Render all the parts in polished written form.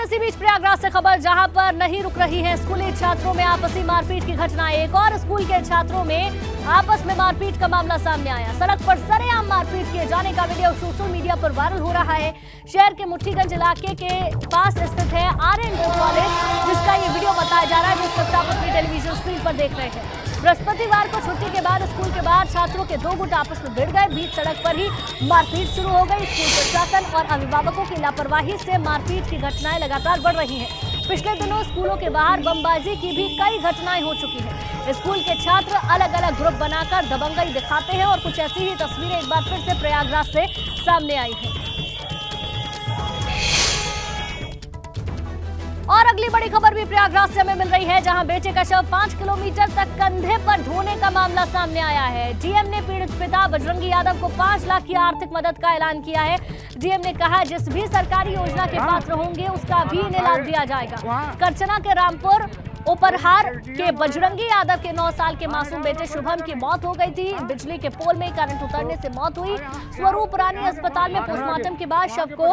इसी बीच प्रयागराज से खबर, जहां पर नहीं रुक रही है स्कूली छात्रों में आपसी मारपीट की घटना। एक और स्कूल के छात्रों में आपस में मारपीट का मामला सामने आया। सड़क पर सरेआम मारपीट किए जाने का वीडियो सोशल मीडिया पर वायरल हो रहा है। शहर के मुठ्ठीगंज इलाके के पास स्थित है आर्यन कॉलेज, जिसका ये वीडियो बताया जा रहा है, जिस वक्त आप अपनी टेलीविजन स्क्रीन पर देख रहे हैं। बृहस्पतिवार को छुट्टी के बाद स्कूल के बाहर छात्रों के दो गुट आपस में भिड़ गए। बीच सड़क पर ही मारपीट शुरू हो गई। स्कूल प्रशासन और अभिभावकों की लापरवाही से मारपीट की घटनाएं लगातार बढ़ रही हैं। पिछले दिनों स्कूलों के बाहर बमबाजी की भी कई घटनाएं हो चुकी हैं। स्कूल के छात्र अलग अलग ग्रुप बनाकर दबंगई दिखाते हैं और कुछ ऐसी ही तस्वीरें एक बार फिर से प्रयागराज से सामने आई हैं। और अगली बड़ी खबर भी प्रयागराज से हमें मिल रही है, जहां बेटे का शव 5 किलोमीटर तक कंधे पर ढोने का मामला सामने आया है। डीएम ने पीड़ित पिता बजरंगी यादव को 5 लाख की आर्थिक मदद का ऐलान किया है। डीएम ने कहा, जिस भी सरकारी योजना के पात्र होंगे उसका भी इन्हें लाभ दिया जाएगा। करचना के रामपुर उपरहार के बजरंगी यादव के 9 साल के मासूम बेटे शुभम की मौत हो गई थी। बिजली के पोल में करंट उतरने से मौत हुई। स्वरूप रानी अस्पताल में पोस्टमार्टम के बाद शव को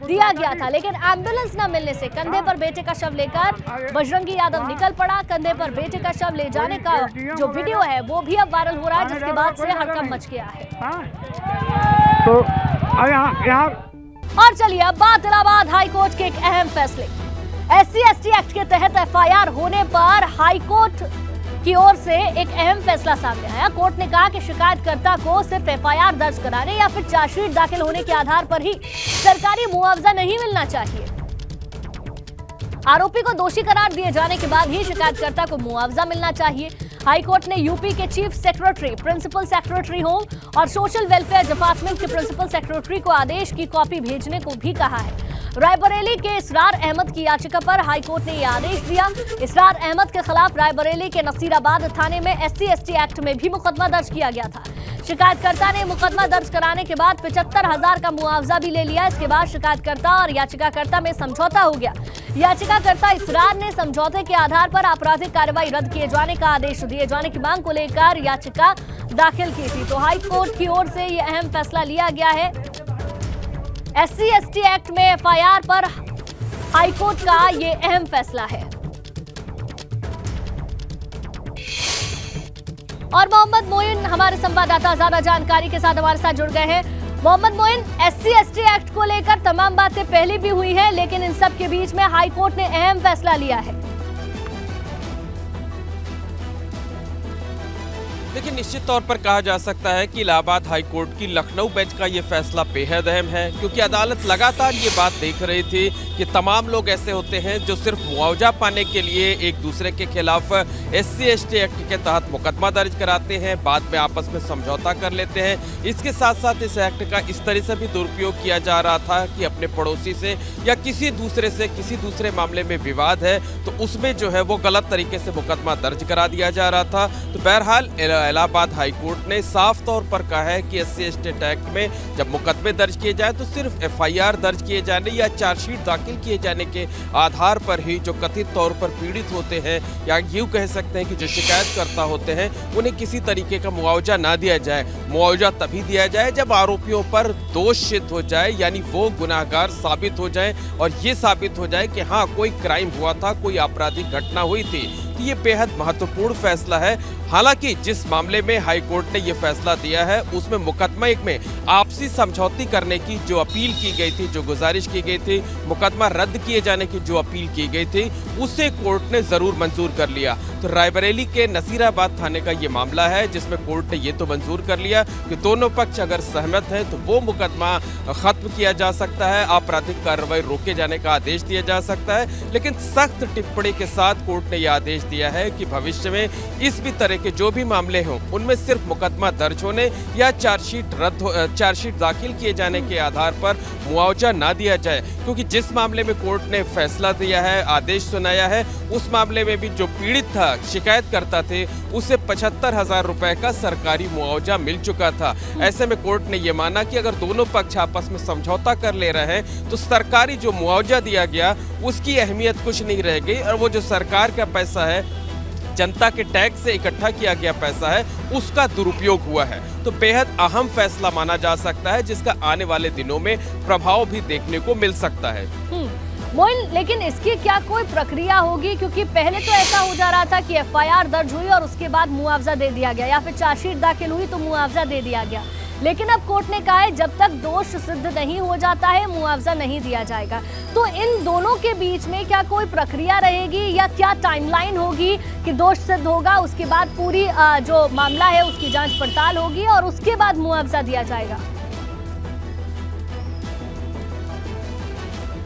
दिया गया था, लेकिन एम्बुलेंस न मिलने से कंधे पर बेटे का शव लेकर बजरंगी यादव निकल पड़ा। कंधे पर बेटे का शव ले जाने का जो वीडियो है वो भी अब वायरल हो रहा है, जिसके बाद से हड़कंप मच गया है। तो और चलिए अब बात इलाहाबाद हाईकोर्ट के एक अहम फैसले। SC/ST एक्ट के तहत FIR होने पर हाईकोर्ट की ओर से एक अहम फैसला सामने आया। कोर्ट ने कहा कि शिकायतकर्ता को सिर्फ FIR दर्ज कराने या फिर चार्जशीट दाखिल होने के आधार पर ही सरकारी मुआवजा नहीं मिलना चाहिए। आरोपी को दोषी करार दिए जाने के बाद ही शिकायतकर्ता को मुआवजा मिलना चाहिए। हाईकोर्ट ने यूपी के chief secretary, principal secretary home और सोशल वेलफेयर डिपार्टमेंट के प्रिंसिपल सेक्रेटरी को आदेश की कॉपी भेजने को भी कहा है। रायबरेली के इसरार अहमद की याचिका पर हाईकोर्ट ने यह आदेश दिया। इसरार अहमद के खिलाफ रायबरेली के नसीराबाद थाने में SC/ST एक्ट में भी मुकदमा दर्ज किया गया था। शिकायतकर्ता ने मुकदमा दर्ज कराने के बाद 75,000 का मुआवजा भी ले लिया। इसके बाद शिकायतकर्ता और याचिकाकर्ता में समझौता हो गया। याचिकाकर्ता इसरार ने समझौते के आधार पर आपराधिक कार्रवाई रद्द किए जाने का आदेश दिए जाने की मांग को लेकर याचिका दाखिल की थी। तो हाईकोर्ट की ओर से यह अहम फैसला लिया गया है। SC/ST एक्ट में FIR पर हाईकोर्ट का ये अहम फैसला है। और मोहम्मद मोइन हमारे संवाददाता ज्यादा जानकारी के साथ हमारे साथ जुड़ गए हैं। मोहम्मद मोइन, SC/ST एक्ट को लेकर तमाम बातें पहले भी हुई हैं, लेकिन इन सब के बीच में हाईकोर्ट ने अहम फैसला लिया है। लेकिन निश्चित तौर पर कहा जा सकता है कि इलाहाबाद हाईकोर्ट की लखनऊ बेंच का ये फैसला बेहद अहम है, क्योंकि अदालत लगातार ये बात देख रही थी कि तमाम लोग ऐसे होते हैं जो सिर्फ मुआवजा पाने के लिए एक दूसरे के खिलाफ SC/ST एक्ट के तहत मुकदमा दर्ज कराते हैं, बाद में आपस में समझौता कर लेते हैं। इसके साथ साथ इस एक्ट का इस तरह से भी दुरुपयोग किया जा रहा था कि अपने पड़ोसी से या किसी दूसरे मामले में विवाद है तो उसमें जो है वो गलत तरीके से मुकदमा दर्ज करा दिया जा रहा था। तो बहरहाल इलाहाबाद हाईकोर्ट ने साफ तौर पर कहा है कि SC/ST एक्ट में जब मुकदमे दर्ज किए जाए तो सिर्फ FIR दर्ज किए जाने या चार्जशीट दाखिल किए जाने के आधार पर ही जो कथित तौर पर पीड़ित होते हैं या यूं कह सकते हैं कि जो शिकायतकर्ता होते हैं उन्हें किसी तरीके का मुआवजा ना दिया जाए। मुआवजा तभी दिया जाए जब आरोपियों पर दोष सिद्ध हो जाए, यानी वो गुनाहगार साबित हो जाए और ये साबित हो जाए कि हाँ कोई क्राइम हुआ था, कोई आपराधिक घटना हुई थी। तो ये बेहद महत्वपूर्ण फैसला है। हालांकि जिस मामले में हाईकोर्ट ने ये फैसला दिया है उसमें मुकदमा एक में आपसी समझौती करने की जो अपील की गई थी, जो गुजारिश की गई थी, मुकदमा रद्द किए जाने की जो अपील की गई थी, उसे कोर्ट ने जरूर मंजूर कर लिया। तो रायबरेली के नसीराबाद थाने का ये मामला है जिसमें कोर्ट ने ये तो मंजूर कर लिया कि दोनों पक्ष अगर सहमत हैं तो वो मुकदमा खत्म किया जा सकता है, आपराधिक कार्रवाई रोके जाने का आदेश दिया जा सकता है। लेकिन सख्त टिप्पणी के साथ कोर्ट ने यह आदेश दिया है कि भविष्य में इस भी तरह के जो भी मामले हों उनमें सिर्फ मुकदमा दर्ज होने या चार्जशीट दाखिल किए जाने के आधार पर मुआवजा ना दिया जाए, क्योंकि जिस मामले में कोर्ट ने फैसला दिया है, आदेश सुनाया है, उस मामले में भी जो पीड़ित था, शिकायतकर्ता थे, उसे 75,000 रुपए का सरकारी मुआवजा मिल चुका था। ऐसे में कोर्ट ने यह माना कि अगर दोनों पक्ष आपस में समझौता कर ले रहे हैं तो सरकारी जो मुआवजा दिया गया उसकी अहमियत कुछ नहीं रह गई और वो जो सरकार का पैसा है, जनता के टैक्स से इकट्ठा किया गया पैसा है, उसका दुरुपयोग हुआ है। तो बेहद अहम फैसला माना जा सकता है जिसका आने वाले दिनों में प्रभाव भी देखने को मिल सकता है। मोइन, लेकिन इसकी क्या कोई प्रक्रिया होगी? क्योंकि पहले तो ऐसा हो जा रहा था कि एफआईआर दर्ज हुई और उसके बाद मुआवजा दे दिया गया, या फिर चार्जशीट दाखिल हुई तो मुआवजा दे दिया गया। लेकिन अब कोर्ट ने कहा है जब तक दोष सिद्ध नहीं हो जाता है मुआवजा नहीं दिया जाएगा। तो इन दोनों के बीच में क्या कोई प्रक्रिया रहेगी या क्या टाइमलाइन होगी कि दोष सिद्ध होगा, उसके बाद पूरी जो मामला है उसकी जांच पड़ताल होगी और उसके बाद मुआवजा दिया जाएगा?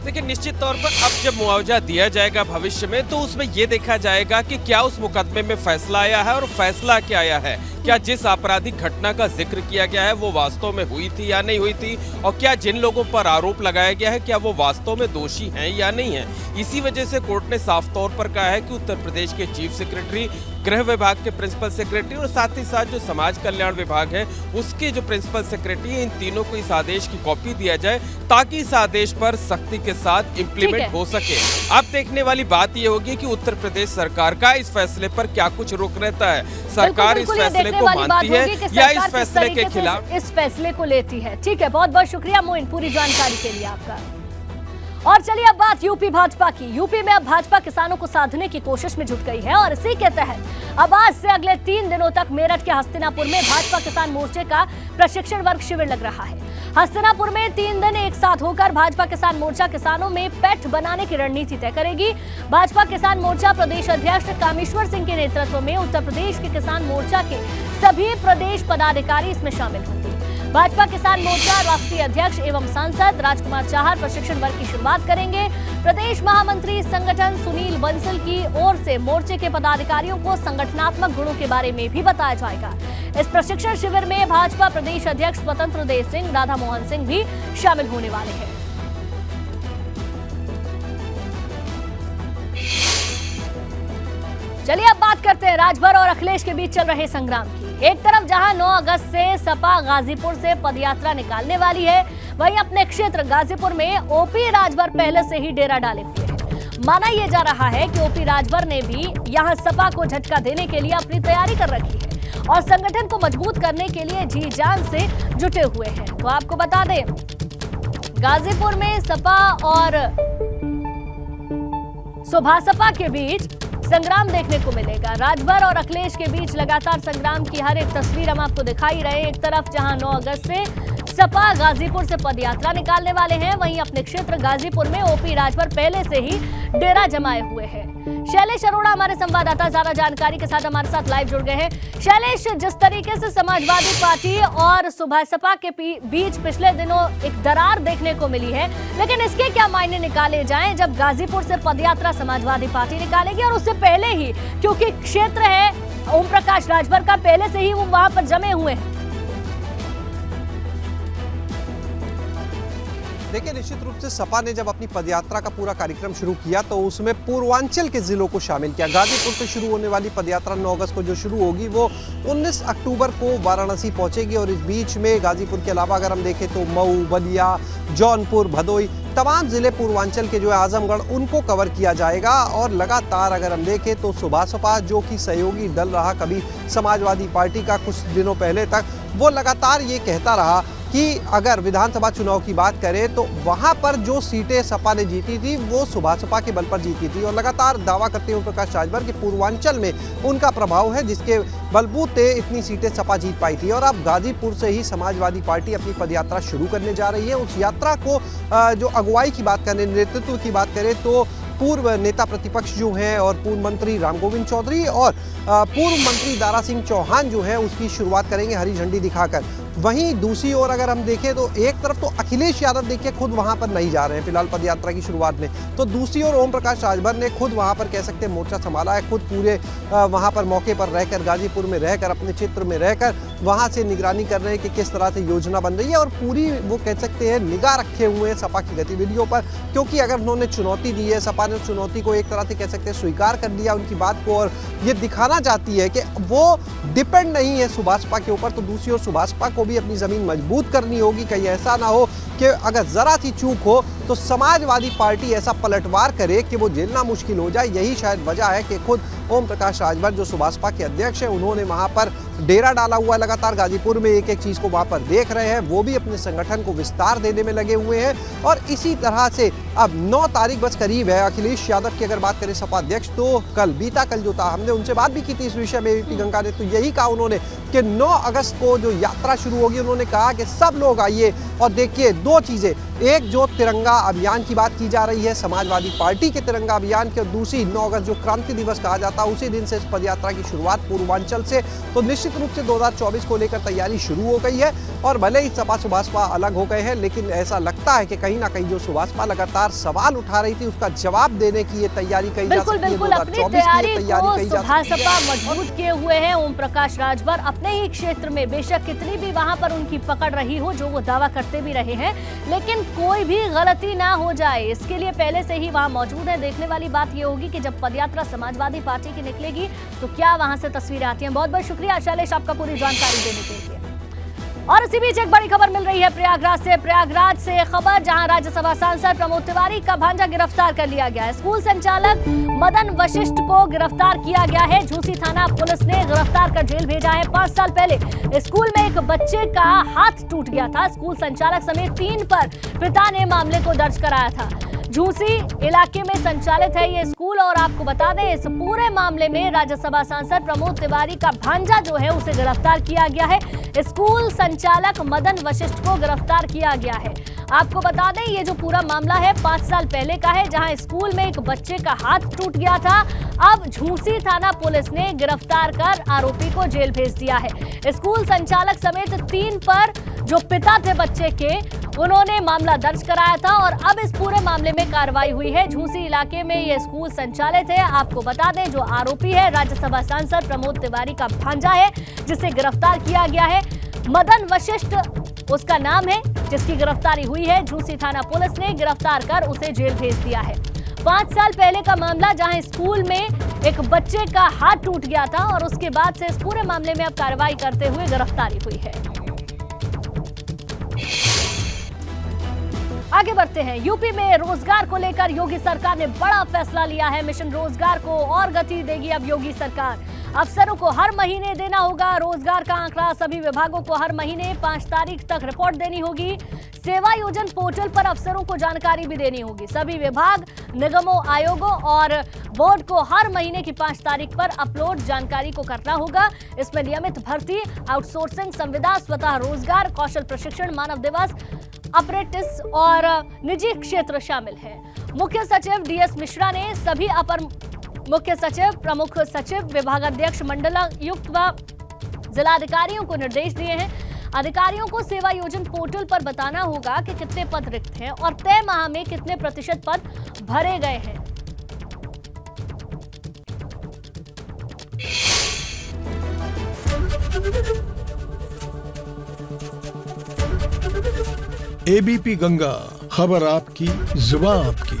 देखिए, निश्चित तौर पर अब जब मुआवजा दिया जाएगा भविष्य में, तो उसमें यह देखा जाएगा कि क्या उस मुकदमे में फैसला आया है और फैसला क्या आया है। क्या जिस आपराधिक घटना का जिक्र किया गया है वो वास्तव में हुई थी या नहीं हुई थी, और क्या जिन लोगों पर आरोप लगाया गया है क्या वो वास्तव में दोषी हैं या नहीं है। इसी वजह से कोर्ट ने साफ तौर पर कहा है कि उत्तर प्रदेश के चीफ सेक्रेटरी, गृह विभाग के प्रिंसिपल सेक्रेटरी और साथ ही साथ जो समाज कल्याण विभाग है उसके जो प्रिंसिपल सेक्रेटरी है, इन तीनों को इस आदेश की कॉपी दिया जाए ताकि इस आदेश पर सख्ती के साथ इम्प्लीमेंट हो सके। अब देखने वाली बात यह होगी कि उत्तर प्रदेश सरकार का इस फैसले पर क्या कुछ रुख रहता है। सरकार इस फैसले को मानती है या इस फैसले के खिलाफ इस फैसले को लेती है। ठीक है, बहुत बहुत शुक्रिया मोइन पूरी जानकारी के लिए आपका। और चलिए अब बात यूपी भाजपा की। यूपी में अब भाजपा किसानों को साधने की कोशिश में जुट गई है और इसी के तहत अब आज से अगले 3 दिनों तक मेरठ के हस्तिनापुर में भाजपा किसान मोर्चे का प्रशिक्षण वर्ग शिविर लग रहा है। हस्तिनापुर में 3 दिन एक साथ होकर भाजपा किसान मोर्चा किसानों में पैठ बनाने की रणनीति तय करेगी। भाजपा किसान मोर्चा प्रदेश अध्यक्ष कामेश्वर सिंह के नेतृत्व में उत्तर प्रदेश के किसान मोर्चा के सभी प्रदेश पदाधिकारी इसमें शामिल होंगे। भाजपा किसान मोर्चा राष्ट्रीय अध्यक्ष एवं सांसद राजकुमार चाहर प्रशिक्षण वर्ग की शुरुआत करेंगे। प्रदेश महामंत्री संगठन सुनील बंसल की ओर से मोर्चे के पदाधिकारियों को संगठनात्मक गुणों के बारे में भी बताया जाएगा। इस प्रशिक्षण शिविर में भाजपा प्रदेश अध्यक्ष स्वतंत्र देव सिंह, राधा मोहन सिंह भी शामिल होने वाले हैं। चलिए अब बात करते हैं राजभर और अखिलेश के बीच चल रहे संग्राम की। एक तरफ जहां 9 अगस्त से सपा गाजीपुर से पदयात्रा निकालने वाली है, वहीं अपने क्षेत्र गाजीपुर में ओपी राजभर पहले से ही डेरा डाले हुए हैं। माना यह जा रहा है कि ओपी राजभर ने भी यहां सपा को झटका देने के लिए अपनी तैयारी कर रखी है और संगठन को मजबूत करने के लिए जी जान से जुटे हुए हैं। तो आपको बता दें, गाजीपुर में सपा और सुभासपा के बीच संग्राम देखने को मिलेगा। राजभर और अखिलेश के बीच लगातार संग्राम की हर एक तस्वीर हम आपको दिखाई रहे। एक तरफ जहां 9 अगस्त से सपा गाजीपुर से पदयात्रा निकालने वाले हैं, वहीं अपने क्षेत्र गाजीपुर में ओपी राजभर पहले से ही डेरा जमाए हुए हैं। शैलेश अरोड़ा हमारे संवाददाता ज्यादा जानकारी के साथ हमारे साथ लाइव जुड़ गए हैं। शैलेश, जिस तरीके से समाजवादी पार्टी और सुभासपा के बीच पिछले दिनों एक दरार देखने को मिली है, लेकिन इसके क्या मायने निकाले जाएं जब गाजीपुर से पदयात्रा समाजवादी पार्टी निकालेगी और उससे पहले ही, क्योंकि क्षेत्र है ओम प्रकाश राजभर का, पहले से ही वो वहां पर जमे हुए हैं। देखिए, निश्चित रूप से सपा ने जब अपनी पदयात्रा का पूरा कार्यक्रम शुरू किया तो उसमें पूर्वांचल के जिलों को शामिल किया। गाजीपुर से शुरू होने वाली पदयात्रा 9 अगस्त को जो शुरू होगी वो 19 अक्टूबर को वाराणसी पहुंचेगी और इस बीच में गाजीपुर के अलावा अगर हम देखें तो मऊ, बलिया, जौनपुर, भदोई, तमाम जिले पूर्वांचल के जो है आजमगढ़, उनको कवर किया जाएगा। और लगातार अगर हम देखें तो सुभासपा जो कि सहयोगी दल रहा कभी समाजवादी पार्टी का कुछ दिनों पहले तक, वो लगातार ये कहता रहा कि अगर विधानसभा चुनाव की बात करें तो वहां पर जो सीटें सपा ने जीती थी वो सुभासपा के बल पर जीती थी और लगातार दावा करते हुए प्रकाश राजभर कि पूर्वांचल में उनका प्रभाव है जिसके बलबूते इतनी सीटें सपा जीत पाई थी। और अब गाजीपुर से ही समाजवादी पार्टी अपनी पदयात्रा शुरू करने जा रही है। उस यात्रा को जो अगुवाई की बात करें, नेतृत्व की बात करें तो पूर्व नेता प्रतिपक्ष जो हैं और पूर्व मंत्री रामगोविंद चौधरी और पूर्व मंत्री दारा सिंह चौहान जो है उसकी शुरुआत करेंगे हरी झंडी दिखाकर। वहीं दूसरी ओर अगर हम देखें तो एक तरफ तो अखिलेश यादव देखिए खुद वहां पर नहीं जा रहे हैं फिलहाल पदयात्रा की शुरुआत में, तो दूसरी ओर ओम प्रकाश राजभर ने खुद वहां पर कह सकते हैं मोर्चा संभाला है, खुद पूरे वहां पर मौके पर रहकर, गाजीपुर में रहकर, अपने क्षेत्र में रहकर वहां से निगरानी कर रहे हैं कि किस तरह से योजना बन रही है और पूरी वो कह सकते हैं निगाह रखे हुए हैं सपा की गतिविधियों पर। क्योंकि अगर उन्होंने चुनौती दी है, सपा ने चुनौती को एक तरह से कह सकते हैं स्वीकार कर लिया उनकी बात को और ये दिखाना चाहती है कि वो डिपेंड नहीं है सुभासपा के ऊपर, तो दूसरी ओर सुभासपा को भी अपनी जमीन मजबूत करनी होगी। कहीं ऐसा ना हो कि अगर जरा सी चूक हो तो समाजवादी पार्टी ऐसा पलटवार करे कि वो झेलना मुश्किल हो जाए। यही शायद वजह है कि खुद ओम प्रकाश राजभर जो सुभाषपा के अध्यक्ष हैं, उन्होंने वहां पर डेरा डाला हुआ है। लगातार गाजीपुर में एक एक चीज को वहां पर देख रहे हैं। वो भी अपने संगठन को विस्तार देने में लगे हुए हैं। और इसी तरह से अब 9 तारीख बस करीब है। अखिलेश यादव की अगर बात करें सपा अध्यक्ष, तो बीता कल जो था, हमने उनसे बात भी की थी इस विषय में। एबीपी गंगा ने तो यही कहा उन्होंने कि 9 अगस्त को जो यात्रा शुरू होगी, उन्होंने कहा कि सब लोग आइए और देखिए 2 चीजें। एक जो तिरंगा अभियान की बात की जा रही है, समाजवादी पार्टी के तिरंगा अभियान की, और दूसरी 9 अगस्त जो क्रांति दिवस कहा जाता है, उसी दिन से इस पदयात्रा की शुरुआत पूर्वांचल से। तो निश्चित रूप से 2024 को लेकर तैयारी शुरू हो गई है। और भले ही सपा सुभाषपा अलग हो गए हैं, लेकिन ऐसा लगता है कि कहीं ना कहीं जो सुभाषपा लगातार सवाल उठा रही थी, उसका जवाब देने की ये तैयारी कही जा सकती है। बिल्कुल अपनी तैयारी को सुभाषपा मजबूत किए हुए हैं ओम प्रकाश राजभर अपने ही क्षेत्र में। बेशक कितनी भी वहां पर उनकी पकड़ रही हो, जो वो दावा करते भी रहे हैं, लेकिन कोई भी गलती ना हो जाए, इसके लिए पहले से ही वहां मौजूद है। देखने वाली बात ये होगी कि जब पदयात्रा समाजवादी पार्टी की निकलेगी तो क्या वहां से तस्वीरें आती हैं। बहुत बहुत शुक्रिया शैलेश आपका पूरी जानकारी देने के लिए। और इसी बीच एक बड़ी खबर मिल रही है प्रयागराज से खबर, जहां राज्यसभा सांसद प्रमोद तिवारी का भांजा गिरफ्तार कर लिया गया है। स्कूल संचालक मदन वशिष्ठ को गिरफ्तार किया गया है। झूसी थाना पुलिस ने गिरफ्तार कर जेल भेजा है। 5 साल पहले स्कूल में एक बच्चे का हाथ टूट गया था। स्कूल संचालक समेत 3 पर पिता ने मामले को दर्ज कराया था। झूसी इलाके में संचालित है ये स्कूल। और आपको बता दें, इस पूरे मामले में राज्यसभा सांसद प्रमोद तिवारी का भांजा जो है उसे गिरफ्तार किया गया है। स्कूल संचालक मदन वशिष्ठ को गिरफ्तार किया गया है। आपको बता दें, ये जो पूरा मामला है 5 साल पहले का है, जहां स्कूल में एक बच्चे का हाथ टूट गया था। अब झूसी थाना पुलिस ने गिरफ्तार कर आरोपी को जेल भेज दिया है। स्कूल संचालक समेत 3 पर जो पिता थे बच्चे के, उन्होंने मामला दर्ज कराया था। और अब इस पूरे मामले में कार्रवाई हुई है। झूसी इलाके में यह स्कूल संचालित है। आपको बता दें, जो आरोपी है राज्यसभा सांसद प्रमोद तिवारी का भांजा है, जिसे गिरफ्तार किया गया है। मदन वशिष्ठ उसका नाम है, जिसकी गिरफ्तारी हुई है। झूसी थाना पुलिस ने गिरफ्तार कर उसे जेल भेज दिया है। 5 साल पहले का मामला, जहां स्कूल में एक बच्चे का हाथ टूट गया था, और उसके बाद से इस पूरे मामले में अब कार्रवाई करते हुए गिरफ्तारी हुई है। आगे बढ़ते हैं। यूपी में रोजगार को लेकर योगी सरकार ने बड़ा फैसला लिया है। मिशन रोजगार को और गति देगी अब योगी सरकार। अफसरों को हर महीने देना होगा रोजगार का आंकड़ा। सभी विभागों को हर महीने 5 तारीख तक रिपोर्ट देनी होगी। सेवा योजन पोर्टल पर अफसरों को जानकारी भी देनी होगी। सभी विभाग, निगमों, आयोगों और बोर्ड को हर महीने की 5 तारीख पर अपलोड जानकारी को करना होगा। इसमें नियमित भर्ती, आउटसोर्सिंग, संविदा, स्वतः रोजगार, कौशल प्रशिक्षण, मानव दिवस, अप्रेंटिस और निजी क्षेत्र शामिल है। मुख्य सचिव डीएस मिश्रा ने सभी अपर मुख्य सचिव, प्रमुख सचिव, विभागाध्यक्ष, मंडलायुक्त व जिलाधिकारियों को निर्देश दिए हैं। अधिकारियों को सेवा योजन पोर्टल पर बताना होगा कि कितने पद रिक्त हैं और तय माह में कितने प्रतिशत पद भरे गए हैं। एबीपी गंगा, खबर आपकी, जुबान आपकी।